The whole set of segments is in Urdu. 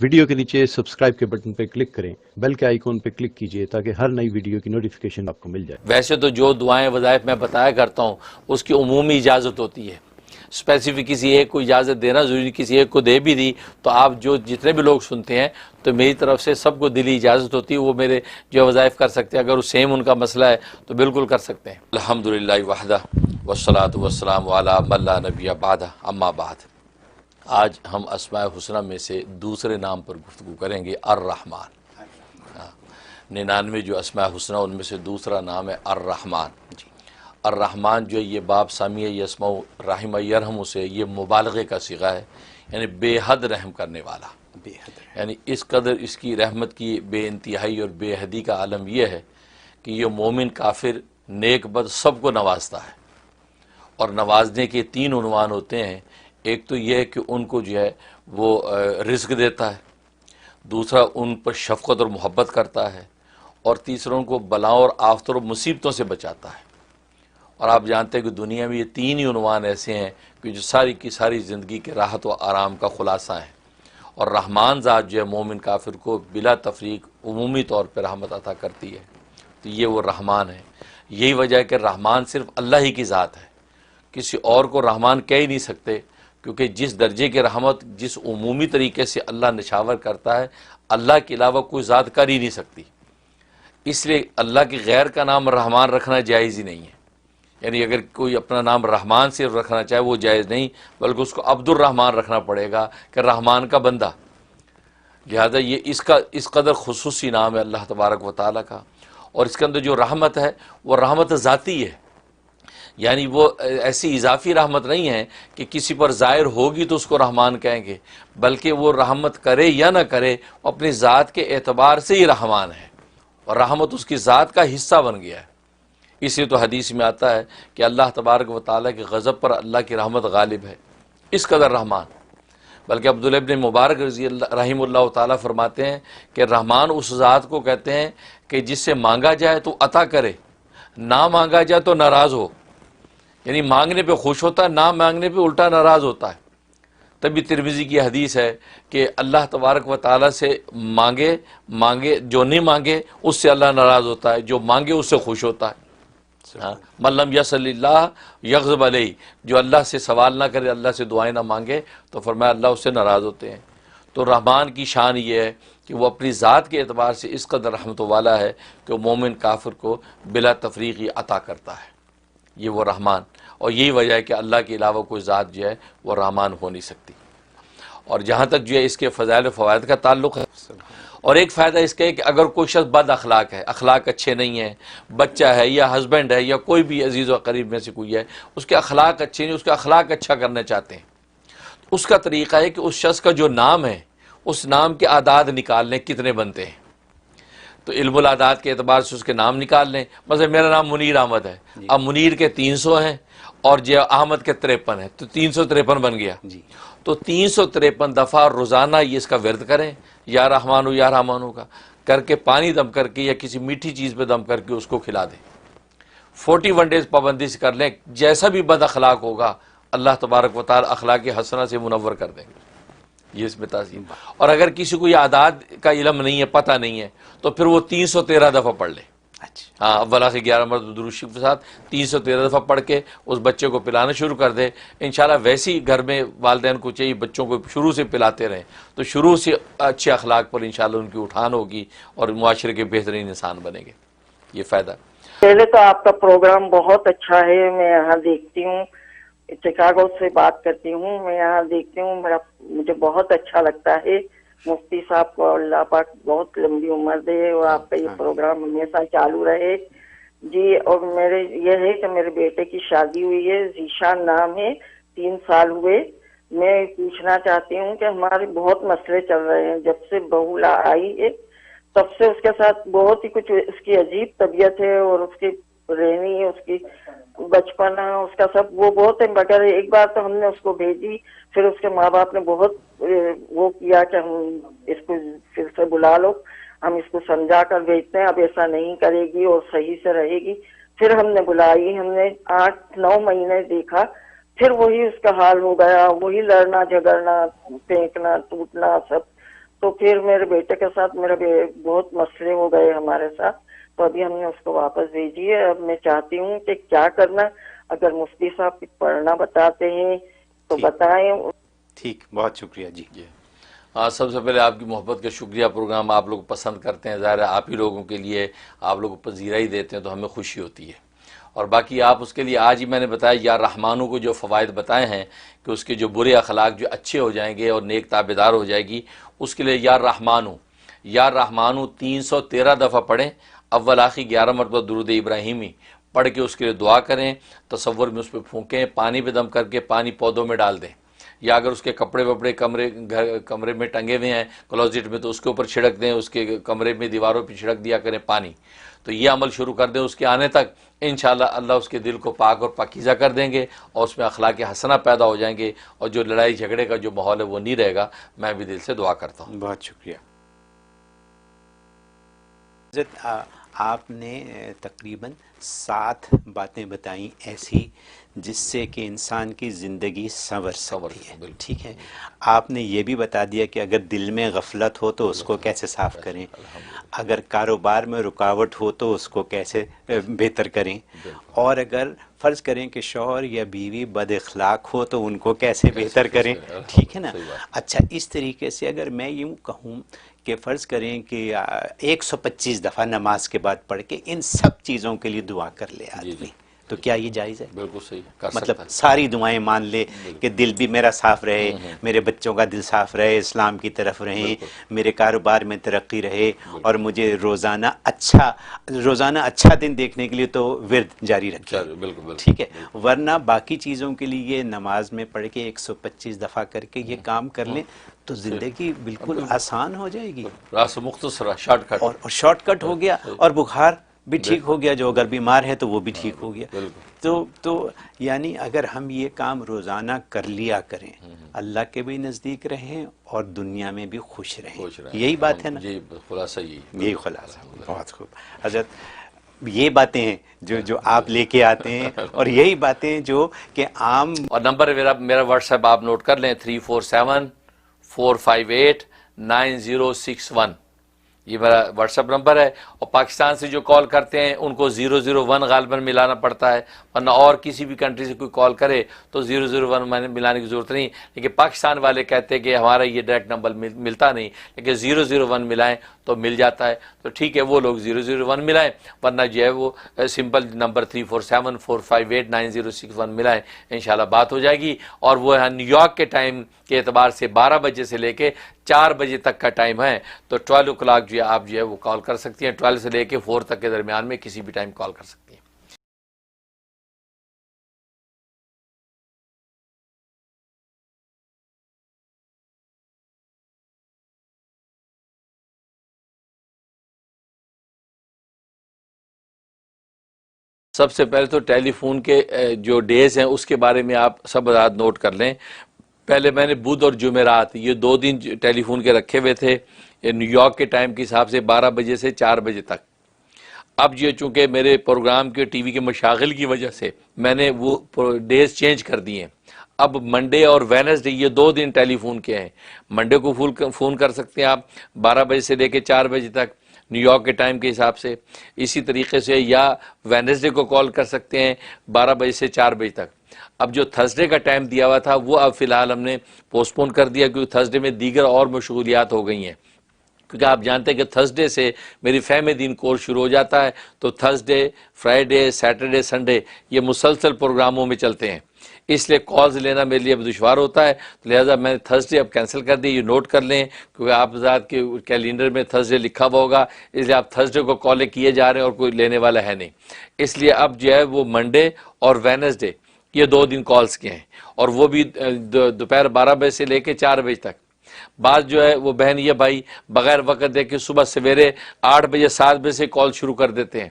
ویڈیو کے نیچے سبسکرائب کے بٹن پہ کلک کریں، بیل کے آئیکن پہ کلک کیجئے تاکہ ہر نئی ویڈیو کی نوٹیفیکیشن آپ کو مل جائے۔ ویسے تو جو دعائیں وظائف میں بتایا کرتا ہوں اس کی عمومی اجازت ہوتی ہے، اسپیسیفک کسی ایک کو اجازت دینا ضروری نہیں، کسی ایک کو دے بھی دی تو آپ جتنے بھی لوگ سنتے ہیں تو میری طرف سے سب کو دلی اجازت ہوتی ہے، وہ میرے جو وظائف کر سکتے ہیں، اگر وہ سیم ان کا مسئلہ ہے تو بالکل کر سکتے ہیں۔ الحمدللہ وحدہ والصلاة والسلام علی من لا نبی بعدہ، اما بعد۔ آج ہم اسماء الحسنہ میں سے دوسرے نام پر گفتگو کریں گے، الرحمن۔ 99 جو اسماء الحسنہ ان میں سے دوسرا نام ہے الرحمن۔ الرحمن جو یہ باب سامیہ یسمع رحمہ یرحم سے یہ مبالغے کا صیغہ ہے، یعنی بے حد رحم کرنے والا، یعنی اس قدر اس کی رحمت کی بے انتہائی اور بے حدی کا عالم یہ ہے کہ یہ مومن کافر نیک بد سب کو نوازتا ہے، اور نوازنے کے 3 عنوان ہوتے ہیں۔ ایک تو یہ ہے کہ ان کو جو ہے وہ رزق دیتا ہے، دوسرا ان پر شفقت اور محبت کرتا ہے، اور تیسرا ان کو بلاؤں اور آفتوں اور مصیبتوں سے بچاتا ہے۔ اور آپ جانتے ہیں کہ دنیا میں یہ 3 ہی عنوان ایسے ہیں کہ جو ساری کی ساری زندگی کے راحت و آرام کا خلاصہ ہیں، اور رحمان ذات جو ہے مومن کافر کو بلا تفریق عمومی طور پر رحمت عطا کرتی ہے، تو یہ وہ رحمان ہے۔ یہی وجہ ہے کہ رحمان صرف اللہ ہی کی ذات ہے، کسی اور کو رحمان کہہ ہی نہیں سکتے، کیونکہ جس درجے کی رحمت جس عمومی طریقے سے اللہ نشاور کرتا ہے، اللہ کے علاوہ کوئی ذات کر ہی نہیں سکتی۔ اس لیے اللہ کے غیر کا نام رحمان رکھنا جائز ہی نہیں ہے، یعنی اگر کوئی اپنا نام رحمان صرف رکھنا چاہے وہ جائز نہیں، بلکہ اس کو عبد الرحمن رکھنا پڑے گا کہ رحمان کا بندہ۔ لہذا یہ اس قدر خصوصی نام ہے اللہ تبارک و تعالیٰ کا، اور اس کے اندر جو رحمت ہے وہ رحمت ذاتی ہے، یعنی وہ ایسی اضافی رحمت نہیں ہے کہ کسی پر ظاہر ہوگی تو اس کو رحمان کہیں گے، بلکہ وہ رحمت کرے یا نہ کرے وہ اپنی ذات کے اعتبار سے ہی رحمان ہے، اور رحمت اس کی ذات کا حصہ بن گیا ہے۔ اس لیے تو حدیث میں آتا ہے کہ اللہ تبارک و تعالیٰ کے غضب پر اللہ کی رحمت غالب ہے، اس قدر رحمان۔ بلکہ عبداللہ ابن مبارک رضی اللہ رحمہ اللہ تعالیٰ فرماتے ہیں کہ رحمان اس ذات کو کہتے ہیں کہ جس سے مانگا جائے تو عطا کرے، نہ مانگا جائے تو ناراض ہو، یعنی مانگنے پہ خوش ہوتا ہے، نہ مانگنے پہ الٹا ناراض ہوتا ہے۔ تبھی ترمذی کی حدیث ہے کہ اللہ تبارک و تعالیٰ سے مانگے جو نہیں مانگے اس سے اللہ ناراض ہوتا ہے، جو مانگے اس سے خوش ہوتا ہے۔ من لم یسل اللہ یغضب علیہ، جو اللہ سے سوال نہ کرے، اللہ سے دعائیں نہ مانگے تو فرمایا اللہ اس سے ناراض ہوتے ہیں۔ تو رحمان کی شان یہ ہے کہ وہ اپنی ذات کے اعتبار سے اس قدر رحمت والا ہے کہ وہ مومن کافر کو بلا تفریقی عطا کرتا ہے، یہ وہ رحمان۔ اور یہی وجہ ہے کہ اللہ کے علاوہ کوئی ذات جو ہے وہ رحمان ہو نہیں سکتی۔ اور جہاں تک جو ہے اس کے فضائل و فوائد کا تعلق ہے، اور ایک فائدہ اس کا ہے کہ اگر کوئی شخص بد اخلاق ہے، اخلاق اچھے نہیں ہیں، بچہ ہے یا ہسبینڈ ہے یا کوئی بھی عزیز و قریب میں سے کوئی ہے، اس کے اخلاق اچھے نہیں، اس کا اخلاق اچھا کرنا چاہتے ہیں، اس کا طریقہ ہے کہ اس شخص کا جو نام ہے اس نام کے اعداد نکال لیں کتنے بنتے ہیں، تو علم العداد کے اعتبار سے اس کے نام نکال لیں۔ مثلا میرا نام منیر احمد ہے، اب منیر کے 300 ہیں اور جو احمد کے 53 ہیں، تو 353 بن گیا۔ تو 353 دفعہ روزانہ یہ اس کا ورد کریں، یا رحمانو یا رحمانو کا کر کے، پانی دم کر کے یا کسی میٹھی چیز پہ دم کر کے اس کو کھلا دیں۔ 41 ڈیز پابندی سے کر لیں، جیسا بھی بد اخلاق ہوگا اللہ تبارک و تعالی اخلاق حسنہ سے منور کر دیں گے، یہ اس میں تعظیم۔ اور اگر کسی کو یہ اعداد کا علم نہیں ہے، پتہ نہیں ہے، تو پھر وہ 313 دفعہ پڑھ لے۔ ہاں، اولا سے 11 مرتبہ درود شریف کے ساتھ 313 دفعہ پڑھ کے اس بچے کو پلانا شروع کر دے۔ انشاءاللہ ویسے ہی گھر میں والدین کو چاہیے بچوں کو شروع سے پلاتے رہیں، تو شروع سے اچھے اخلاق پر انشاءاللہ ان کی اٹھان ہوگی اور معاشرے کے بہترین انسان بنیں گے، یہ فائدہ۔ پہلے تو آپ کا پروگرام بہت اچھا ہے، میں یہاں دیکھتی ہوں، چکاگو سے بات کرتی ہوں، میں یہاں دیکھتی ہوں، مجھے بہت اچھا لگتا ہے۔ مفتی صاحب کو اللہ پاک بہت لمبی عمر دے اور آپ کا یہ پروگرام ہمیشہ چالو رہے جی۔ اور میرے یہ ہے کہ میرے بیٹے کی شادی ہوئی ہے، ذیشان نام ہے، 3 سال ہوئے۔ میں پوچھنا چاہتی ہوں کہ ہمارے بہت مسئلے چل رہے ہیں، جب سے بہو آئی ہے تب سے اس کے ساتھ بہت ہی کچھ، اس کی عجیب طبیعت ہے اور اس کی رہنی، اس کی بچپن، اس کا سب وہ بہت ہے، مگر ایک بار تو ہم نے اس کو بھیجی، پھر اس کے ماں باپ نے بہت وہ کیا کہ ہم اس کو پھر سے بلا لو، ہم اس کو سمجھا کر بھیجتے ہیں، اب ایسا نہیں کرے گی اور صحیح سے رہے گی۔ پھر ہم نے بلائی، ہم نے 8-9 مہینے دیکھا، پھر وہی اس کا حال ہو گیا، وہی لڑنا جھگڑنا، پھینکنا ٹوٹنا سب۔ تو تو پھر میرے بیٹے کے ساتھ بہت مسئلے ہو گئے ہمارے ساتھ، تو ابھی ہم نے اس کو واپس بھیجی ہے. اب میں چاہتی ہوں کہ کیا کرنا، اگر مفتی صاحب پڑھنا بتاتے ہیں تو بتائیں. ٹھیک، بہت شکریہ جی. ہاں، سب سے پہلے آپ کی محبت کا شکریہ. پروگرام آپ لوگ پسند کرتے ہیں، ظاہر ہے آپ ہی لوگوں کے لیے، آپ لوگ پذیرائی دیتے ہیں تو ہمیں خوشی ہوتی ہے. اور باقی آپ اس کے لیے آج ہی میں نے بتایا یا رحمانوں کو جو فوائد بتائے ہیں کہ اس کے جو برے اخلاق جو اچھے ہو جائیں گے اور نیک تابعدار ہو جائے گی، اس کے لیے یا رحمانو 313 دفعہ پڑھیں. اول آخری 11 مرتبہ درود ابراہیمی پڑھ کے اس کے لیے دعا کریں، تصور میں اس پہ پھونکیں، پانی پہ دم کر کے پانی پودوں میں ڈال دیں، یا اگر اس کے کپڑے وپڑے کمرے میں ٹنگے ہوئے ہیں کلوزٹ میں تو اس کے اوپر چھڑک دیں، اس کے کمرے میں دیواروں پہ چھڑک دیا کریں پانی. تو یہ عمل شروع کر دیں. اس کے آنے تک انشاءاللہ اللہ اس کے دل کو پاک اور پاکیزہ کر دیں گے اور اس میں اخلاق حسنہ پیدا ہو جائیں گے اور جو لڑائی جھگڑے کا جو ماحول ہے وہ نہیں رہے گا. میں بھی دل سے دعا کرتا ہوں. بہت شکریہ. حضرت آپ نے تقریباً 7 باتیں بتائیں ایسی جس سے کہ انسان کی زندگی سنور سکتی ہے. ٹھیک ہے، آپ نے یہ بھی بتا دیا کہ اگر دل میں غفلت ہو تو اس کو کیسے صاف کریں، اگر کاروبار میں رکاوٹ ہو تو اس کو کیسے بہتر کریں، اور اگر فرض کریں کہ شوہر یا بیوی بد اخلاق ہو تو ان کو کیسے بہتر کریں. ٹھیک ہے نا. اچھا، اس طریقے سے اگر میں یوں کہوں کہ فرض کریں کہ 125 دفعہ نماز کے بعد پڑھ کے ان سب چیزوں کے لیے دعا کر لے آدمی، تو کیا یہ جائز ہے؟ بالکل صحیح، کر مطلب سکتا ہے. ساری دعائیں مان لے کہ دل بھی میرا صاف رہے، میرے بچوں کا دل صاف رہے، اسلام کی طرف رہیں، میرے کاروبار میں ترقی رہے، اور مجھے روزانہ اچھا دن دیکھنے کے لیے تو ورد جاری رکھے. بالکل. ٹھیک ہے، ورنہ باقی چیزوں کے لیے نماز میں پڑھ کے 125 دفعہ کر کے یہ کام کر لیں تو زندگی بالکل آسان ہو جائے گی، راستہ مختصر، شارٹ کٹ، اور شارٹ کٹ ہو گیا، اور بخار بھی ٹھیک ہو گیا، جو اگر بیمار ہے تو وہ بھی ٹھیک ہو گیا. تو یعنی اگر ہم یہ کام روزانہ کر لیا کریں، اللہ کے بھی نزدیک رہیں اور دنیا میں بھی خوش رہیں. یہی بات ہے نا؟ جی، خلاصہ یہی خلاصہ. بہت خوب. حضرت یہ باتیں ہیں جو آپ لے کے آتے ہیں، اور یہی باتیں جو کہ عام. اور نمبر میرا واٹس ایپ آپ نوٹ کر لیں، 347-458-9061. یہ میرا واٹس ایپ نمبر ہے. اور پاکستان سے جو کال کرتے ہیں ان کو 001 غالباً ملانا پڑتا ہے، ورنہ اور کسی بھی کنٹری سے کوئی کال کرے تو 001 ملانے کی ضرورت نہیں. لیکن پاکستان والے کہتے ہیں کہ ہمارا یہ ڈائریکٹ نمبر ملتا نہیں، لیکن 001 ملائیں تو مل جاتا ہے. تو ٹھیک ہے، وہ لوگ 001 ملائیں، ورنہ جو ہے وہ سمپل نمبر 347-458-9061 ملائیں، انشاءاللہ بات ہو جائے گی. اور وہ ہے نیو یارک کے ٹائم کے اعتبار سے 12 بجے سے لے کے 4 بجے تک کا ٹائم ہے. تو 12 o'clock جو ہے آپ جو ہے وہ کال کر سکتی ہیں، 12 سے لے کے 4 تک کے درمیان میں کسی بھی ٹائم کال کر سکتی ہیں. سب سے پہلے تو ٹیلی فون کے جو ڈیز ہیں اس کے بارے میں آپ سب حضرات نوٹ کر لیں. پہلے میں نے بدھ اور جمعرات یہ 2 دن ٹیلی فون کے رکھے ہوئے تھے نیو یارک کے ٹائم کے حساب سے 12 بجے سے 4 بجے تک. اب یہ چونکہ میرے پروگرام کے ٹی وی کے مشاغل کی وجہ سے میں نے وہ ڈیز چینج کر دیے ہیں. اب منڈے اور وینسڈے یہ 2 دن ٹیلی فون کے ہیں. منڈے کو فون کر سکتے ہیں آپ 12 بجے سے لے کے 4 بجے تک نیو یارک کے ٹائم کے حساب سے. اسی طریقے سے یا وینسڈے کو کال کر سکتے ہیں 12 بجے سے 4 بجے تک. اب جو تھرسڈے کا ٹائم دیا ہوا تھا وہ اب فی الحال ہم نے پوسٹ پون کر دیا کیونکہ تھرسڈے میں دیگر اور مشغولیات ہو گئی ہیں. کیونکہ آپ جانتے ہیں کہ تھرسڈے سے میری فہم دین کورس شروع ہو جاتا ہے، تو تھرسڈے، فرائیڈے، سیٹرڈے، سنڈے یہ مسلسل پروگراموں میں چلتے ہیں، اس لیے کالز لینا میرے لیے اب دشوار ہوتا ہے. لہٰذا میں نے تھرسڈے اب کینسل کر دی. یہ نوٹ کر لیں کیونکہ آپ ذات کے کیلنڈر میں تھرسڈے لکھا ہوا ہوگا، اس لیے آپ تھرسڈے کو کالیں کیے جا رہے ہیں اور کوئی لینے والا ہے نہیں. اس لیے اب جو ہے وہ منڈے اور وینسڈے یہ 2 دن کالز کے ہیں، اور وہ بھی دوپہر 12 بجے سے لے کے 4 بجے تک. بعض جو ہے وہ بہن یہ بھائی بغیر وقت دے کے صبح سویرے 8 بجے 7 بجے سے کال شروع کر دیتے ہیں.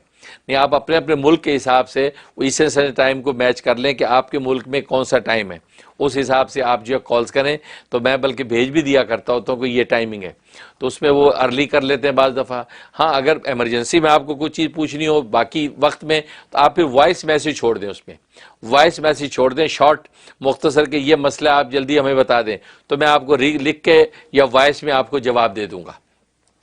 نہیں آپ اپنے اپنے ملک کے حساب سے ایسٹرن اسٹینڈرڈ ٹائم کو میچ کر لیں کہ آپ کے ملک میں کون سا ٹائم ہے، اس حساب سے آپ جو ہے کالز کریں. تو میں بلکہ بھیج بھی دیا کرتا ہوتا ہوں کہ یہ ٹائمنگ ہے، تو اس میں وہ ارلی کر لیتے ہیں بعض دفعہ. ہاں اگر ایمرجنسی میں آپ کو کوئی چیز پوچھنی ہو باقی وقت میں تو آپ پھر وائس میسیج چھوڑ دیں، اس میں وائس میسیج چھوڑ دیں شارٹ مختصر کہ یہ مسئلہ آپ جلدی ہمیں بتا دیں، تو میں آپ کو لکھ کے یا وائس میں آپ کو جواب دے دوں گا.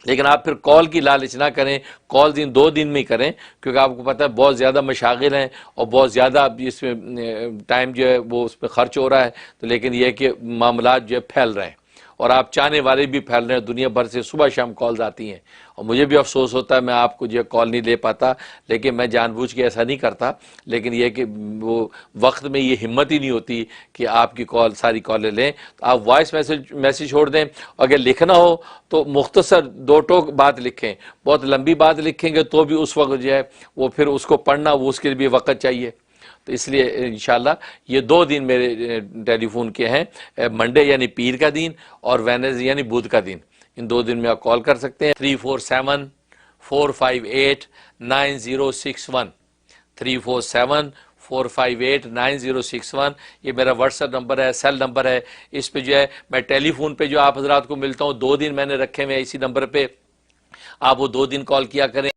لیکن آپ پھر کال کی لالچ نہ کریں، کال 2 دن میں ہی کریں، کیونکہ آپ کو پتہ ہے بہت زیادہ مشاغل ہیں اور بہت زیادہ اس میں ٹائم جو ہے وہ اس پہ خرچ ہو رہا ہے. تو لیکن یہ کہ معاملات جو ہے پھیل رہے ہیں اور آپ چاہنے والے بھی پھیل رہے ہیں، دنیا بھر سے صبح شام کالز آتی ہیں اور مجھے بھی افسوس ہوتا ہے میں آپ کو جو کال نہیں لے پاتا، لیکن میں جان بوجھ کے ایسا نہیں کرتا. لیکن یہ کہ وہ وقت میں یہ ہمت ہی نہیں ہوتی کہ آپ کی کال ساری کالیں لیں. تو آپ وائس میسیج چھوڑ دیں. اگر لکھنا ہو تو مختصر 2 ٹوک بات لکھیں، بہت لمبی بات لکھیں گے تو بھی اس وقت جو ہے وہ پھر اس کو پڑھنا وہ اس کے لیے بھی وقت چاہیے. تو اس لیے انشاءاللہ یہ 2 دن میرے ٹیلی فون کے ہیں، منڈے یعنی پیر کا دن اور وینسڈے یعنی بدھ کا دن. ان 2 دن میں آپ کال کر سکتے ہیں. 347-458-9061 347-458-9061 یہ میرا واٹس ایپ نمبر ہے، سیل نمبر ہے. اس پہ جو ہے میں ٹیلی فون پہ جو آپ حضرات کو ملتا ہوں 2 دن میں نے رکھے ہوئے اسی نمبر پہ، آپ وہ 2 دن کال کیا کریں.